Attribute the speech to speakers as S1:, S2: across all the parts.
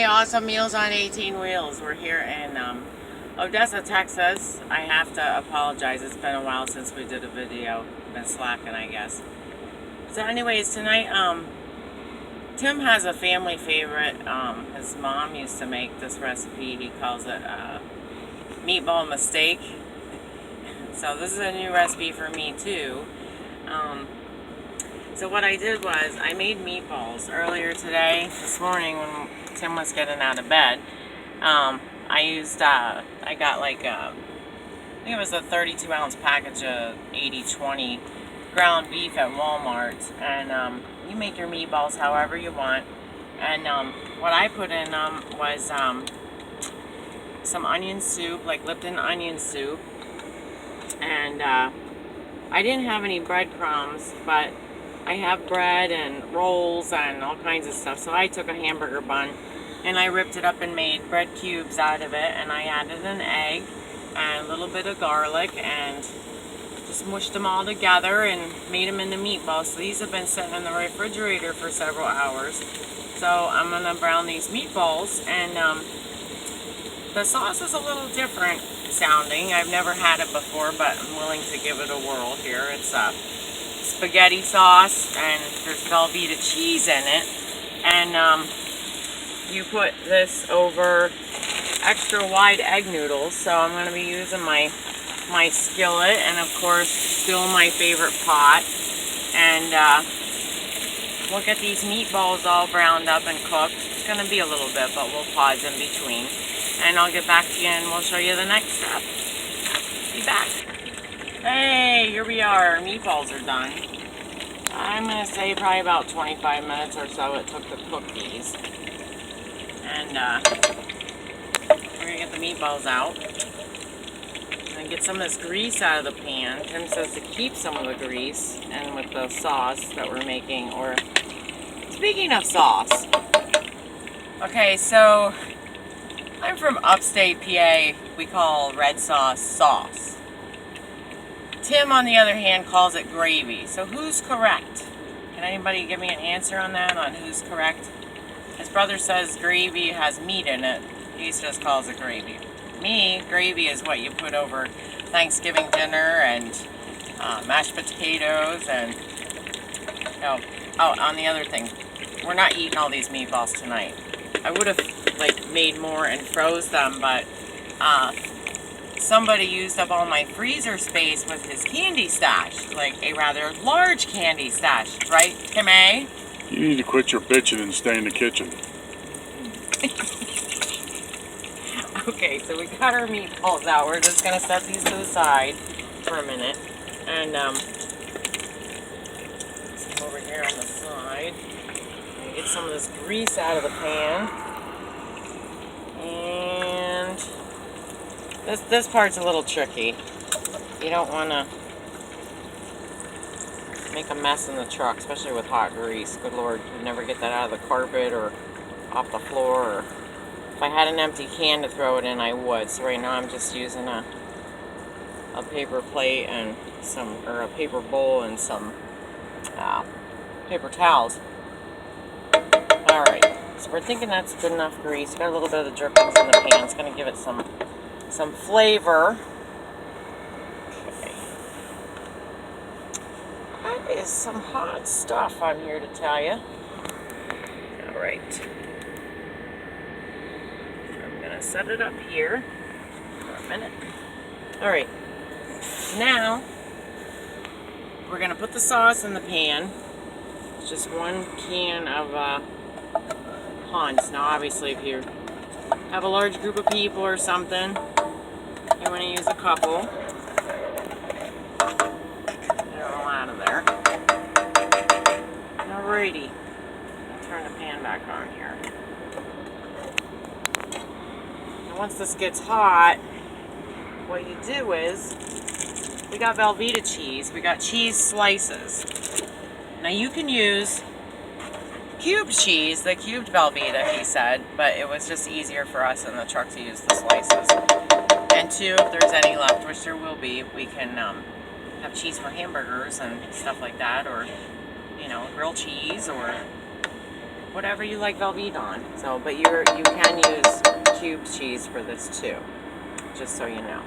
S1: Hey, awesome meals on 18 wheels. We're here in Odessa, Texas. I have to apologize. It's been a while since we did a video. Been slacking, I guess. So anyways, tonight, Tim has a family favorite. His mom used to make this recipe. He calls it Meatball Mistake. So this is a new recipe for me too. So what I did was I made meatballs earlier today, this morning when Tim was getting out of bed. I got like I think it was a 32-ounce package of 80/20 ground beef at Walmart, and you make your meatballs however you want. And what I put in them was some onion soup, like Lipton onion soup, and I didn't have any breadcrumbs, but I have bread and rolls and all kinds of stuff. So I took a hamburger bun and I ripped it up and made bread cubes out of it, and I added an egg and a little bit of garlic and just mushed them all together and made them into meatballs. So these have been sitting in the refrigerator for several hours. So I'm gonna brown these meatballs, and the sauce is a little different sounding. I've never had it before, but I'm willing to give it a whirl here. It's spaghetti sauce, and there's Velveeta cheese in it, and you put this over extra wide egg noodles. So I'm going to be using my skillet, and of course still my favorite pot, and we'll get these meatballs all browned up and cooked. It's going to be a little bit, but we'll pause in between, and I'll get back to you and we'll show you the next step. Be back. Hey, here we are. Our meatballs are done. I'm going to say probably about 25 minutes or so it took to cook these. And we're going to get the meatballs out. And get some of this grease out of the pan. Tim says to keep some of the grease, and with the sauce that we're making. Or, speaking of sauce. Okay, so I'm from upstate PA. We call red sauce. Tim, on the other hand, calls it gravy. So who's correct? Can anybody give me an answer on that, on who's correct? His brother says gravy has meat in it. He just calls it gravy. Me, gravy is what you put over Thanksgiving dinner and mashed potatoes and... Oh, on the other thing, we're not eating all these meatballs tonight. I would have made more and froze them, but somebody used up all my freezer space with his candy stash, like a rather large candy stash, right, Tim A?
S2: You need to quit your bitching and stay in the kitchen.
S1: Okay, so we got our meatballs out. We're just going to set these to the side for a minute. And over here on the side, get some of this grease out of the pan. And this part's a little tricky. You don't want to make a mess in the truck, especially with hot grease. Good Lord, you'd never get that out of the carpet or off the floor. Or if I had an empty can to throw it in, I would. So right now I'm just using a paper plate and a paper bowl and some paper towels. All right, so we're thinking that's good enough grease. Got a little bit of the drippings in the pan. It's going to give it some flavor. Okay. That is some hot stuff, I'm here to tell you. All right. I'm going to set it up here for a minute. All right. Now, we're going to put the sauce in the pan. It's just one can of Hans. Now, obviously, if you have a large group of people or something, you want to use a couple. Get it all out of there. Alrighty. I'll turn the pan back on here. And once this gets hot, what you do is, we got Velveeta cheese. We got cheese slices. Now you can use cubed cheese, the cubed Velveeta, he said, but it was just easier for us in the truck to use the slices. And two, if there's any left, which there will be, we can have cheese for hamburgers and stuff like that, or, you know, grilled cheese, or whatever you like Velveeta on. So, but you can use cube cheese for this too, just so you know.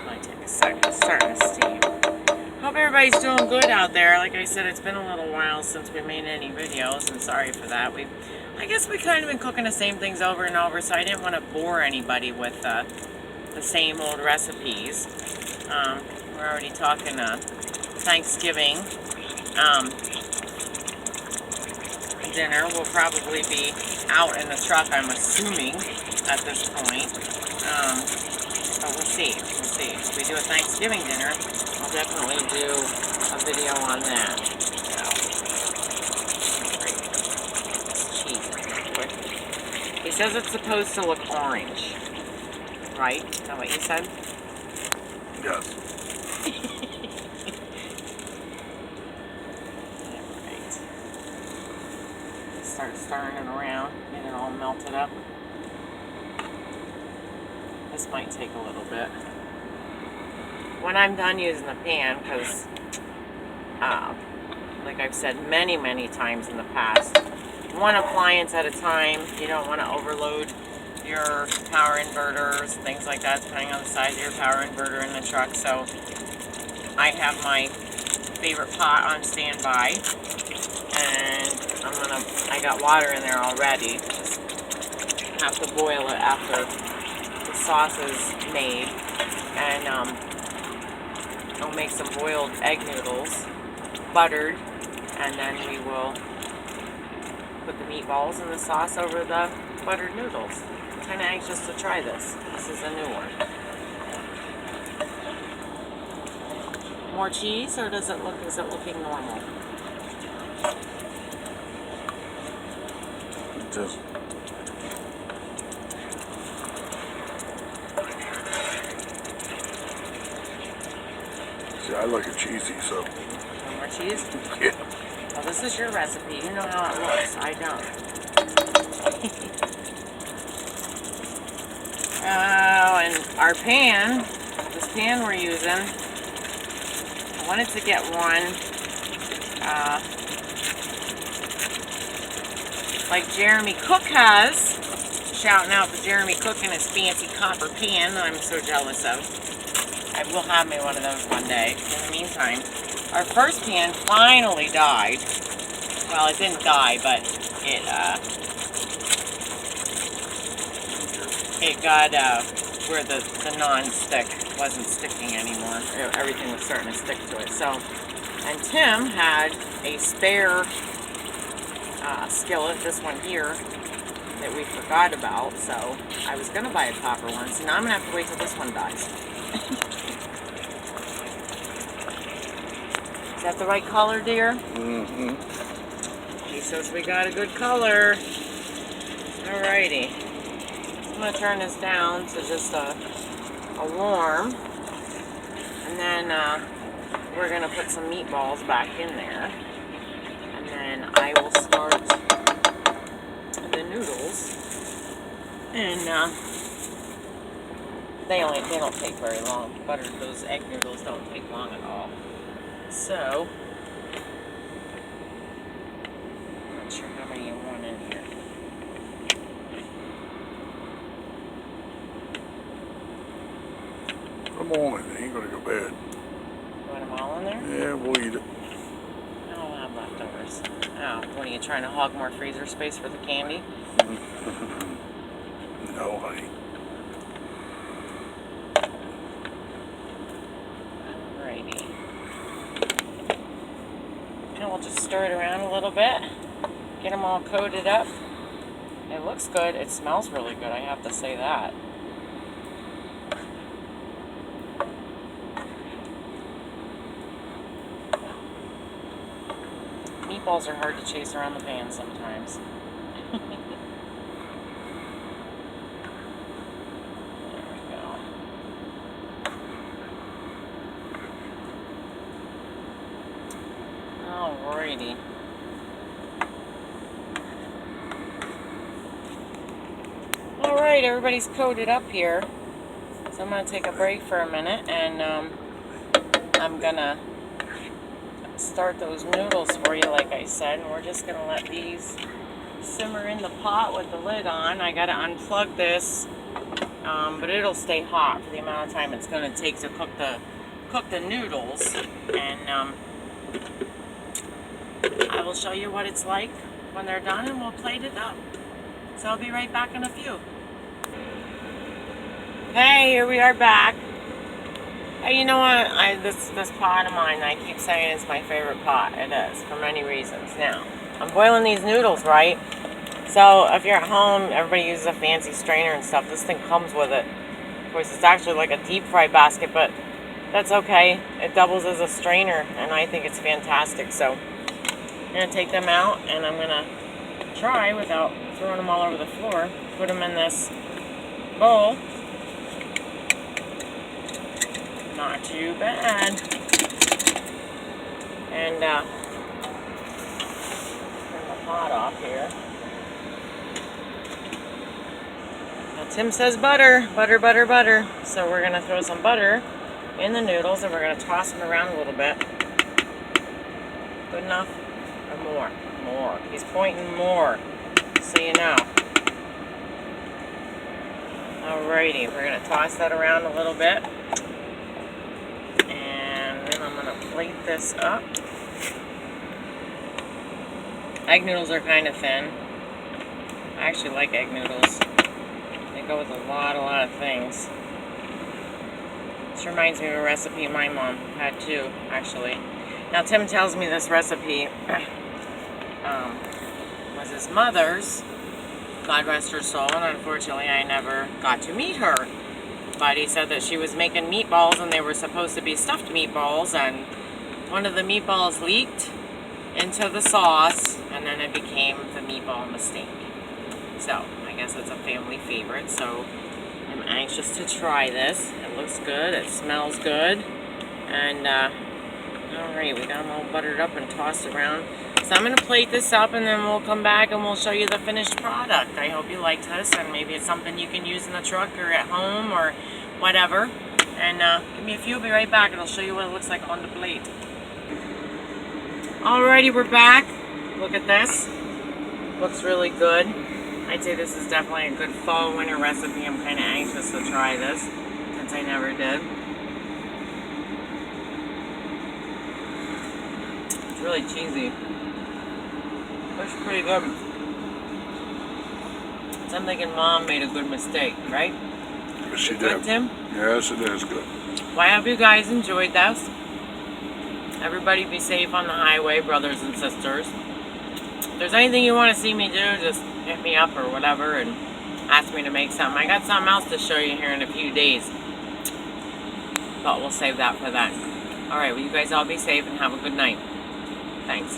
S1: Might take a second. It's starting to steam. Hope everybody's doing good out there. Like I said, it's been a little while since we made any videos, and sorry for that. I guess we kind of been cooking the same things over and over, so I didn't want to bore anybody with the same old recipes. We're already talking Thanksgiving dinner. Will probably be out in the truck, I'm assuming, at this point. But we'll see. We'll see. If we do a Thanksgiving dinner, I'll definitely do a video on that. This cheese real quick. He says it's supposed to look orange. Right? Is that what you said?
S2: Yes.
S1: Alright. Start stirring it around, get it all melted up. This might take a little bit. When I'm done using the pan, because like I've said many times in the past, one appliance at a time. You don't want to overload your power inverters, things like that, depending on the size of your power inverter in the truck. So I have my favorite pot on standby, and I got water in there already. Just have to boil it after the sauce is made, and I'll make some boiled egg noodles, buttered, and then we will put the meatballs and the sauce over the buttered noodles. I'm kind of anxious to try this. This is a new one. More cheese, or is it looking normal?
S2: Just see, I like it cheesy, so.
S1: More cheese?
S2: Yeah.
S1: Well, this is your recipe. You know how it looks. I don't. Oh, and our pan, this pan we're using, I wanted to get one like Jeremy Cook has. Shouting out to Jeremy Cook and his fancy copper pan that I'm so jealous of. I will have me one of those one day. In the meantime, our first pan finally died. Well, it didn't die, but it got where the non-stick wasn't sticking anymore. Everything was starting to stick to it. So, and Tim had a spare skillet, this one here, that we forgot about. So I was gonna buy a copper one. So now I'm gonna have to wait till this one dies. Is that the right color, dear?
S2: Mm-hmm.
S1: He says we got a good color. Alrighty. I'm going to turn this down to just a warm. And then we're going to put some meatballs back in there. And then I will start the noodles. And they don't take very long. Those egg noodles don't take long at all. So, I'm not sure how many you want in here.
S2: Come on, it ain't gonna go bad.
S1: You want them all in there?
S2: Yeah, we'll eat it.
S1: I'll have leftovers. Oh, what are you trying to hog more freezer space for the candy?
S2: No, honey.
S1: Alrighty. And we'll just stir it around a little bit. Get them all coated up. It looks good. It smells really good, I have to say that. Meatballs are hard to chase around the pan sometimes. There we go. Alrighty. everybody's coated up here. So I'm going to take a break for a minute, and I'm going to start those noodles for you, like I said. And we're just going to let these simmer in the pot with the lid on. I got to unplug this, but it'll stay hot for the amount of time it's going to take to cook the noodles. And I will show you what it's like when they're done, and we'll plate it up. So I'll be right back in a few. Hey, here we are back. Hey, you know what? This pot of mine, I keep saying it's my favorite pot. It is, for many reasons. Now, I'm boiling these noodles, right? So if you're at home, everybody uses a fancy strainer and stuff. This thing comes with it. Of course, it's actually like a deep fry basket, but that's okay. It doubles as a strainer, and I think it's fantastic. So I'm going to take them out, and I'm going to try, without throwing them all over the floor, put them in this bowl. Not too bad. And turn the pot off here. Now Tim says butter, butter, butter, butter. So we're going to throw some butter in the noodles, and we're going to toss them around a little bit. Good enough? Or more? More. He's pointing more, so you know. Alrighty, we're going to toss that around a little bit. I'm going to plate this up. Egg noodles are kind of thin. I actually like egg noodles. They go with a lot of things. This reminds me of a recipe my mom had too, actually. Now Tim tells me this recipe was his mother's, God rest her soul, and unfortunately I never got to meet her. But he said that she was making meatballs, and they were supposed to be stuffed meatballs, and one of the meatballs leaked into the sauce, and then it became the Meatball Mistake. So I guess it's a family favorite, so I'm anxious to try this. It looks good, it smells good, and alright, we got them all buttered up and tossed around. So I'm going to plate this up, and then we'll come back and we'll show you the finished product. I hope you liked this, and maybe it's something you can use in the truck or at home or whatever. And give me a few, I'll be right back, and I'll show you what it looks like on the plate. Alrighty, we're back. Look at this. Looks really good. I'd say this is definitely a good fall winter recipe. I'm kind of anxious to try this, since I never did. It's really cheesy. Looks pretty good. So I'm thinking Mom made a good mistake, right?
S2: Yes, she did.
S1: Good, Tim?
S2: Yes, it is good.
S1: Well, I hope you guys enjoyed this. Everybody be safe on the highway, brothers and sisters. If there's anything you want to see me do, just hit me up or whatever and ask me to make something. I got something else to show you here in a few days, but we'll save that for then. Alright, well, you guys all be safe and have a good night. Thanks.